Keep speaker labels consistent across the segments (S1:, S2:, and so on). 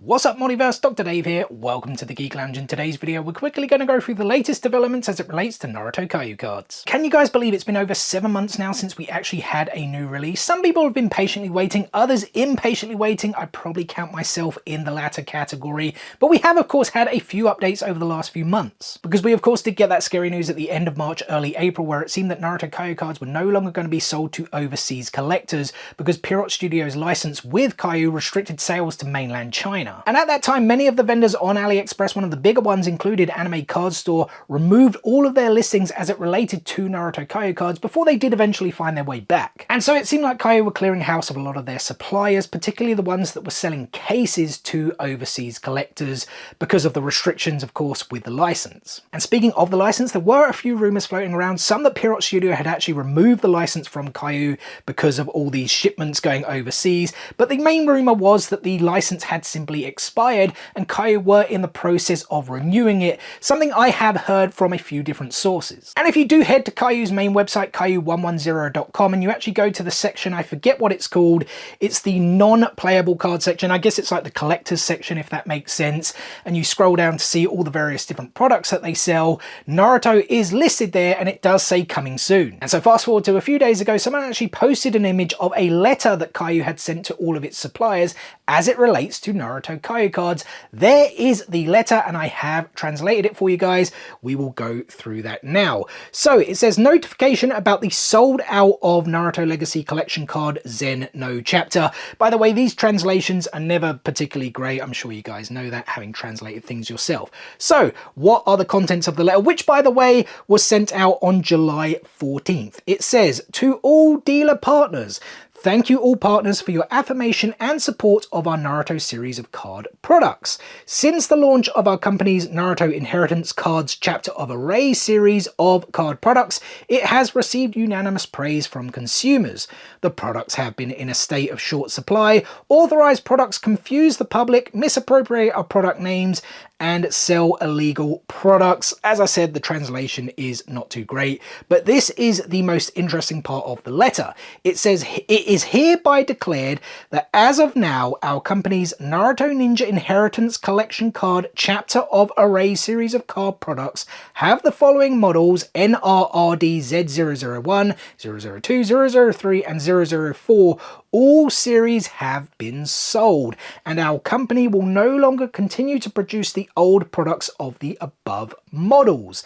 S1: What's up Multiverse, Dr. Dave here, welcome to the Geek Lounge. In today's video we're quickly going to go through the latest developments as it relates to Naruto Kayou Cards. Can you guys believe it's been over 7 months now since we actually had a new release? Some people have been patiently waiting, others impatiently waiting. I probably count myself in the latter category, but we have of course had a few updates over the last few months, because we of course did get that scary news at the end of March, early April, where it seemed that Naruto Kayou Cards were no longer going to be sold to overseas collectors because Pierrot Studios' license with Kayou restricted sales to mainland China. And at that time, many of the vendors on AliExpress, one of the bigger ones included Anime Card Store, removed all of their listings as it related to Naruto Kayou Cards before they did eventually find their way back. And so it seemed like Kayou were clearing house of a lot of their suppliers, particularly the ones that were selling cases to overseas collectors because of the restrictions, of course, with the license. And speaking of the license, there were a few rumors floating around, some that Pierrot Studio had actually removed the license from Kayou because of all these shipments going overseas, but the main rumor was that the license had simply expired and Kayou were in the process of renewing it, something I have heard from a few different sources. And if you do head to Kayou's main website, Kayou110.com, and you actually go to the section, I forget what it's called, it's the non-playable card section, I guess it's like the collector's section if that makes sense, and you scroll down to see all the various different products that they sell, Naruto is listed there and it does say coming soon. And so fast forward to a few days ago, someone actually posted an image of a letter that Kayou had sent to all of its suppliers as it relates to Naruto Kayou Cards. There is the letter and I have translated it for you guys. We will go through that now. So it says notification about the sold out of Naruto Legacy Collection Card Zen No Chapter. By the way, these translations are never particularly great. I'm sure you guys know that, having translated things yourself. So what are the contents of the letter, which by the way was sent out on July 14th. It says, to all dealer partners, thank you all partners for your affirmation and support of our Naruto series of card products. Since the launch of our company's Naruto Inheritance Cards Chapter of Array series of card products, it has received unanimous praise from consumers. The products have been in a state of short supply, authorized products confuse the public, misappropriate our product names, and sell illegal products. As I said, the translation is not too great, but this is the most interesting part of the letter. It says, it is hereby declared that as of now, our company's Naruto Ninja Inheritance Collection Card Chapter of Array series of card products have the following models: NRRD Z001, 002, 003, and 004. All series have been sold, and our company will no longer continue to produce the old products of the above models.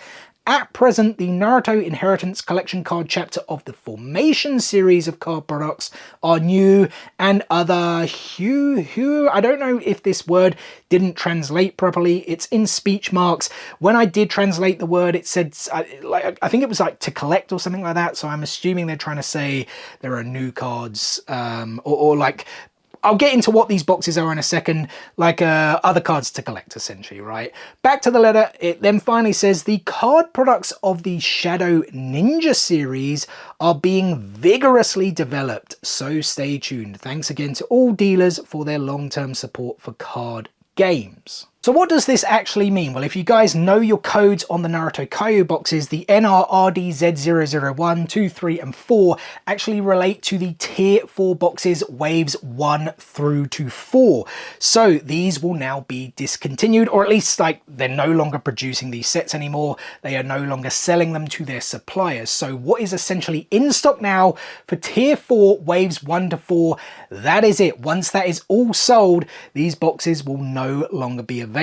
S1: At present, the Naruto Inheritance Collection Card Chapter of the Formation series of card products are new, and other I don't know if this word didn't translate properly. It's in speech marks. When I did translate the word, it said, I think it was like to collect or something like that. So I'm assuming they're trying to say there are new cards, or like, I'll get into what these boxes are in a second, like other cards to collect essentially, right? Back to the letter, it then finally says the card products of the Shadow Ninja series are being vigorously developed, so stay tuned. Thanks again to all dealers for their long-term support for card games. So what does this actually mean? Well, if you guys know your codes on the Naruto Kayou boxes, the NRRD Z001, 2, 3, and 4 actually relate to the tier 4 boxes, waves 1 through to 4. So these will now be discontinued, or at least like they're no longer producing these sets anymore. They are no longer selling them to their suppliers. So what is essentially in stock now for tier 4, waves 1 to 4, that is it. Once that is all sold, these boxes will no longer be available.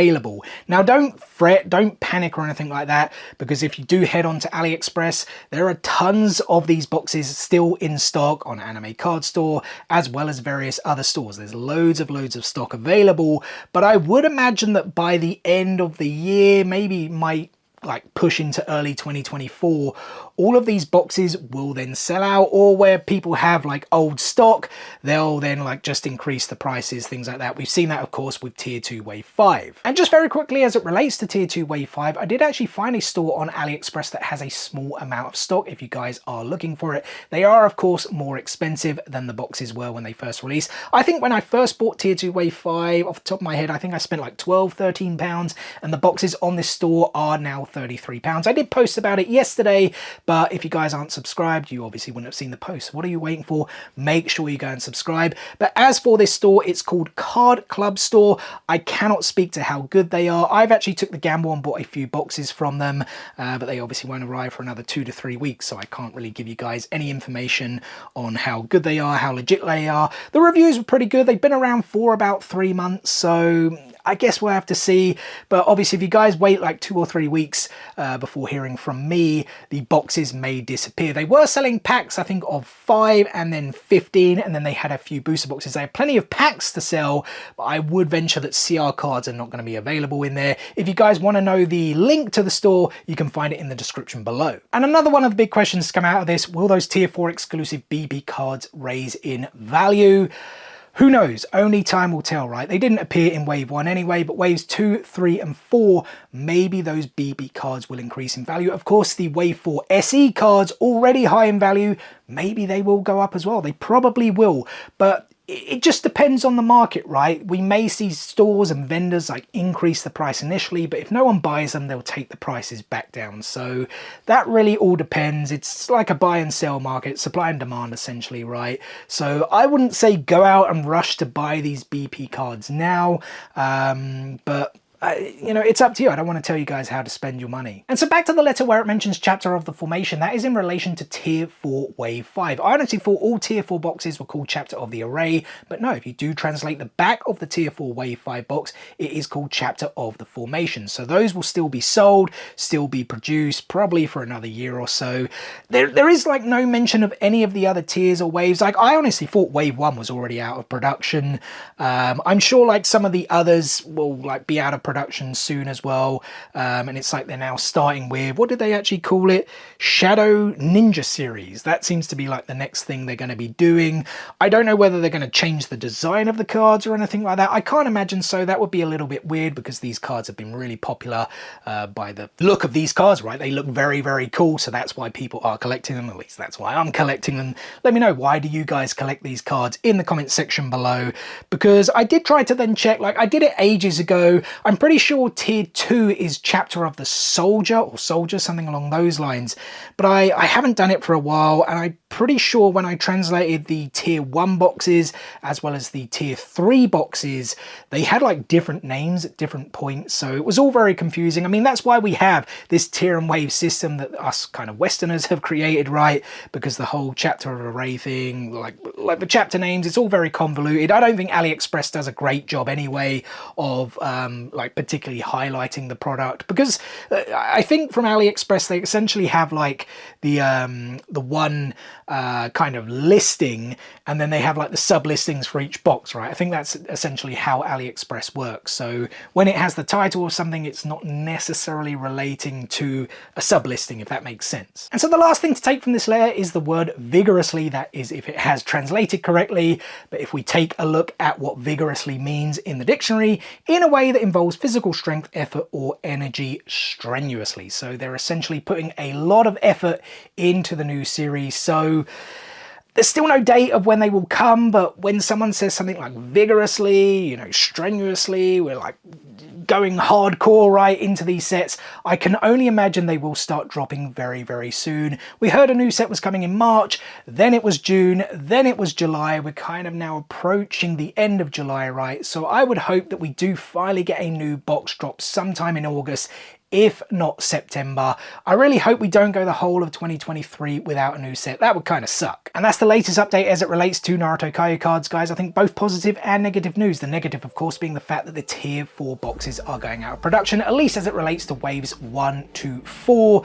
S1: Now don't fret, don't panic or anything like that, because if you do head on to AliExpress, there are tons of these boxes still in stock on Anime Card Store, as well as various other stores. There's loads of stock available, but I would imagine that by the end of the year, maybe might like push into early 2024, all of these boxes will then sell out, or where people have like old stock, they'll then like just increase the prices, things like that. We've seen that of course with tier 2 wave 5. And just very quickly, as it relates to tier 2 wave 5, I did actually find a store on AliExpress that has a small amount of stock if you guys are looking for it. They are of course more expensive than the boxes were when they first released. I think when I first bought tier 2 wave 5, off the top of my head, I think I spent like 12-13 pounds, and the boxes on this store are now £33. I did post about it yesterday, but if you guys aren't subscribed, you obviously wouldn't have seen the post. What are you waiting for? Make sure you go and subscribe. But as for this store, it's called Card Club Store. I cannot speak to how good they are. I've actually took the gamble and bought a few boxes from them, but they obviously won't arrive for another 2 to 3 weeks, so I can't really give you guys any information on how good they are, how legit they are. The reviews were pretty good. They've been around for about 3 months, so I guess we'll have to see. But obviously if you guys wait like 2 or 3 weeks before hearing from me, the boxes may disappear. They were selling packs, I think, of 5 and then 15, and then they had a few booster boxes. They have plenty of packs to sell, but I would venture that CR cards are not going to be available in there. If you guys want to know the link to the store, you can find it in the description below. And another one of the big questions to come out of this, will those tier 4 exclusive BB cards raise in value? Who knows? Only time will tell, right? They didn't appear in wave 1 anyway, but waves 2, 3 and 4, maybe those BB cards will increase in value. Of course, the wave 4 SE cards, already high in value, maybe they will go up as well. They probably will, but it just depends on the market, right? We may see stores and vendors like increase the price initially, but if no one buys them, they'll take the prices back down. So that really all depends. It's like a buy and sell market, supply and demand essentially, right? So I wouldn't say go out and rush to buy these BP cards now, but you know, it's up to you. I don't want to tell you guys how to spend your money. And so back to the letter where it mentions chapter of the formation, that is in relation to tier 4 wave 5. I honestly thought all tier 4 boxes were called chapter of the array, but no, if you do translate the back of the tier 4 wave 5 box, it is called chapter of the formation. So those will still be sold, still be produced, probably for another year or so. There is like no mention of any of the other tiers or waves. Like I honestly thought wave 1 was already out of production. I'm sure like some of the others will like be out of production soon as well, and it's like they're now starting with, what did they actually call it? Shadow Ninja series. That seems to be like the next thing they're going to be doing. I don't know whether they're going to change the design of the cards or anything like that. I can't imagine so. That would be a little bit weird because these cards have been really popular by the look of these cards, right? They look very, very cool, so that's why people are collecting them. At least that's why I'm collecting them. Let me know, why do you guys collect these cards in the comment section below? Because I did try to then check, like I did it ages ago. I'm pretty sure tier 2 is chapter of the soldier or soldier, something along those lines, but I haven't done it for a while, and I'm pretty sure when I translated the tier 1 boxes as well as the tier 3 boxes, they had like different names at different points, so it was all very confusing. I mean, that's why we have this tier and wave system that us kind of Westerners have created, right? Because the whole chapter of array thing, like the chapter names, it's all very convoluted. I don't think AliExpress does a great job anyway of like particularly highlighting the product, because I think from AliExpress they essentially have like the one kind of listing, and then they have like the sub listings for each box, right? I think that's essentially how AliExpress works. So when it has the title of something, it's not necessarily relating to a sub listing, if that makes sense. And so the last thing to take from this letter is the word vigorously. That is if it has translated correctly, but if we take a look at what vigorously means in the dictionary, in a way that involves physical strength, effort, or energy strenuously. So they're essentially putting a lot of effort into the new series. So there's still no date of when they will come, but when someone says something like vigorously, you know, strenuously, we're like going hardcore right into these sets, I can only imagine they will start dropping very, very soon. We heard a new set was coming in March, then it was June, then it was July. We're kind of now approaching the end of July, right? So I would hope that we do finally get a new box drop sometime in August, if not September. I really hope we don't go the whole of 2023 without a new set. That would kind of suck. And that's the latest update as it relates to Naruto Kayou Cards, guys. I think both positive and negative news. The negative, of course, being the fact that the tier 4 boxes are going out of production, at least as it relates to waves 1 to 4.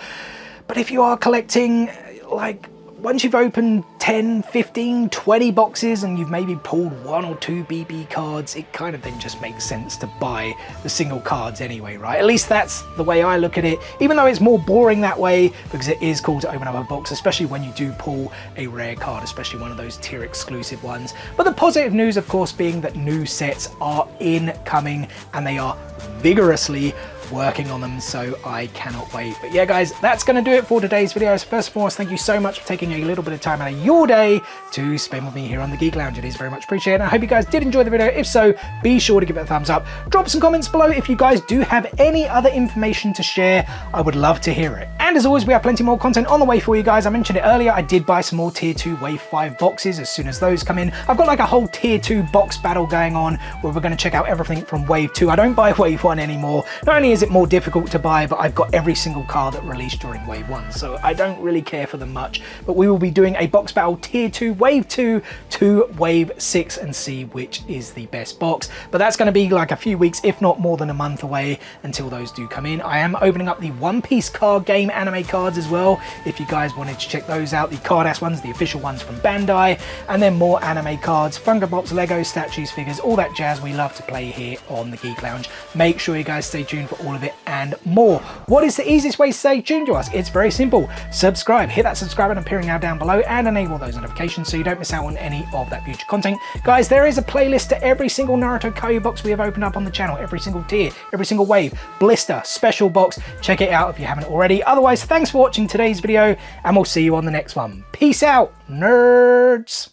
S1: But if you are collecting, like, once you've opened 10, 15, 20 boxes and you've maybe pulled 1 or 2 BB cards, it kind of then just makes sense to buy the single cards anyway, right? At least that's the way I look at it, even though it's more boring that way, because it is cool to open up a box, especially when you do pull a rare card, especially one of those tier exclusive ones. But the positive news, of course, being that new sets are incoming and they are vigorously working on them, so I cannot wait. But yeah, guys, that's going to do it for today's video. So first and foremost, thank you so much for taking a little bit of time out of your day to spend with me here on the Geek Lounge. It is very much appreciated. I hope you guys did enjoy the video. If so, be sure to give it a thumbs up. Drop some comments below if you guys do have any other information to share. I would love to hear it. And And as always, we have plenty more content on the way for you guys. I mentioned it earlier, I did buy some more tier 2 wave 5 boxes as soon as those come in. I've got like a whole tier 2 box battle going on where we're going to check out everything from wave 2. I don't buy wave 1 anymore. Not only is it more difficult to buy, but I've got every single card that released during wave 1, so I don't really care for them much. But we will be doing a box battle tier 2 wave 2 to wave 6 and see which is the best box. But that's going to be like a few weeks, if not more than a month away until those do come in. I am opening up the One Piece card game anime cards as well, if you guys wanted to check those out. The card-ass ones, the official ones from Bandai, and then more anime cards, Funko Pops, Lego, statues, figures, all that jazz we love to play here on the Geek Lounge. Make sure you guys stay tuned for all of it and more. What is the easiest way to stay tuned to us? It's very simple. Subscribe, hit that subscribe button appearing now down below and enable those notifications so you don't miss out on any of that future content. Guys, there is a playlist to every single Naruto Kayou box we have opened up on the channel, every single tier, every single wave, blister, special box. Check it out if you haven't already. Otherwise, thanks for watching today's video and we'll see you on the next one. Peace out, nerds.